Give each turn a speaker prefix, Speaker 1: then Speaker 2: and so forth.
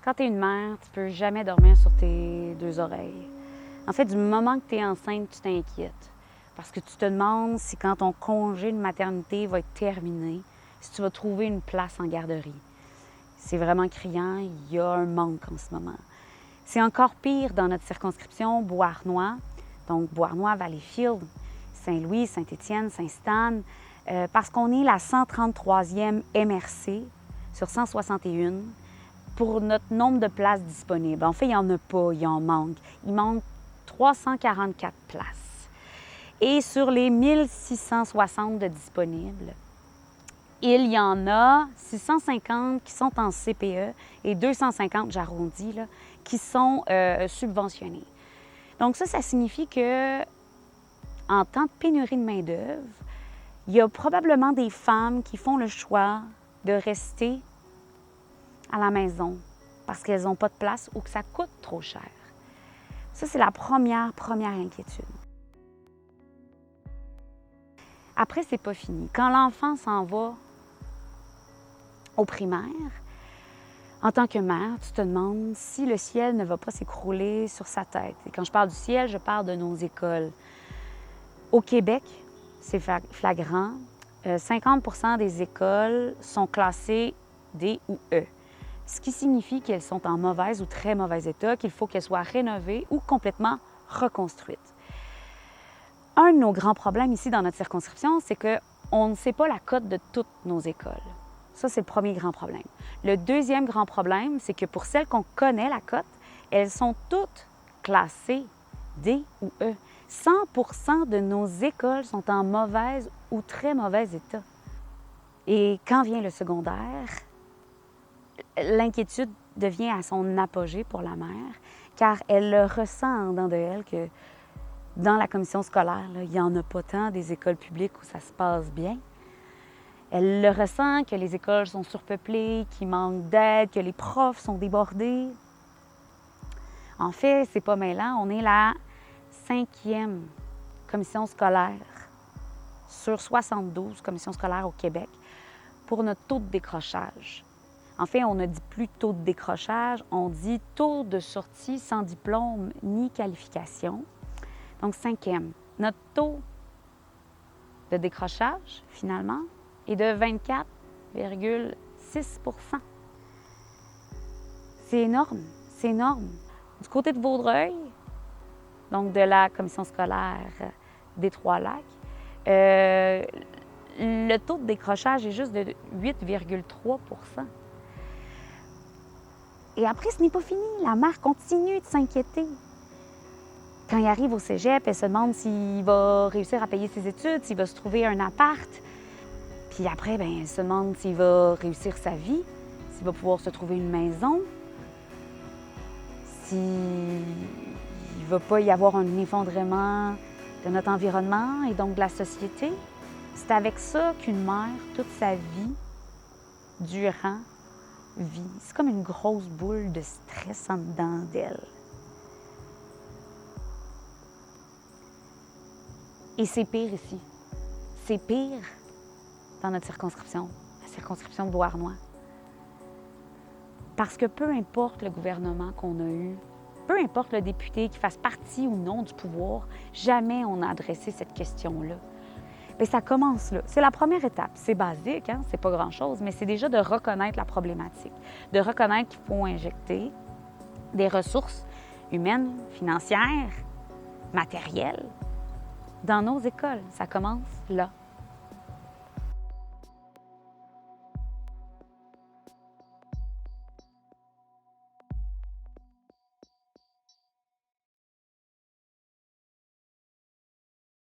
Speaker 1: Quand tu es une mère, tu peux jamais dormir sur tes deux oreilles. En fait, du moment que tu es enceinte, tu t'inquiètes. Parce que tu te demandes si quand ton congé de maternité va être terminé, si tu vas trouver une place en garderie. C'est vraiment criant, il y a un manque en ce moment. C'est encore pire dans notre circonscription Beauharnois, donc Beauharnois, Valleyfield, Saint-Louis, Saint-Étienne, Saint-Stan, parce qu'on est la 133e MRC sur 161 pour notre nombre de places disponibles. En fait, il n'y en a pas, il en manque. Il manque 344 places. Et sur les 1660 de disponibles, il y en a 650 qui sont en CPE et 250, j'arrondis, là, qui sont subventionnés. Donc ça signifie que en temps de pénurie de main-d'œuvre, il y a probablement des femmes qui font le choix de rester à la maison parce qu'elles n'ont pas de place ou que ça coûte trop cher. Ça, c'est la première inquiétude. Après, c'est pas fini. Quand l'enfant s'en va au primaire, en tant que mère, tu te demandes si le ciel ne va pas s'écrouler sur sa tête. Et quand je parle du ciel, je parle de nos écoles. Au Québec, c'est flagrant, 50 des écoles sont classées D ou E, ce qui signifie qu'elles sont en mauvais ou très mauvais état, qu'il faut qu'elles soient rénovées ou complètement reconstruites. Un de nos grands problèmes ici dans notre circonscription, c'est qu'on ne sait pas la cote de toutes nos écoles. Ça, c'est le premier grand problème. Le deuxième grand problème, c'est que pour celles qu'on connaît la cote, elles sont toutes classées D ou E. 100 de nos écoles sont en mauvais ou très mauvais état. Et quand vient le secondaire, l'inquiétude devient à son apogée pour la mère, car elle le ressent en dedans de elle que dans la commission scolaire, là, il n'y en a pas tant des écoles publiques où ça se passe bien. Elle le ressent que les écoles sont surpeuplées, qu'il manque d'aide, que les profs sont débordés. En fait, c'est pas mêlant, on est la 5e commission scolaire sur 72 commissions scolaires au Québec pour notre taux de décrochage. En fait, on ne dit plus taux de décrochage, on dit taux de sortie sans diplôme ni qualification. Donc, 5e. Notre taux de décrochage, finalement, est de 24,6 %. C'est énorme, c'est énorme. Du côté de Vaudreuil, donc de la commission scolaire des Trois-Lacs, le taux de décrochage est juste de 8,3 %. Et après, ce n'est pas fini. La mère continue de s'inquiéter. Quand il arrive au cégep, elle se demande s'il va réussir à payer ses études, s'il va se trouver un appart. Puis après, bien, elle se demande s'il va réussir sa vie, s'il va pouvoir se trouver une maison, s'il ne va pas y avoir un effondrement de notre environnement et donc de la société. C'est avec ça qu'une mère, toute sa vie, durant, vit. C'est comme une grosse boule de stress en dedans d'elle. Et c'est pire ici. C'est pire dans notre circonscription, la circonscription de Beauharnois. Parce que peu importe le gouvernement qu'on a eu, peu importe le député qui fasse partie ou non du pouvoir, jamais on a adressé cette question-là. Bien, ça commence là. C'est la première étape. C'est basique, hein? C'est pas grand-chose, mais c'est déjà de reconnaître la problématique, de reconnaître qu'il faut injecter des ressources humaines, financières, matérielles dans nos écoles. Ça commence là.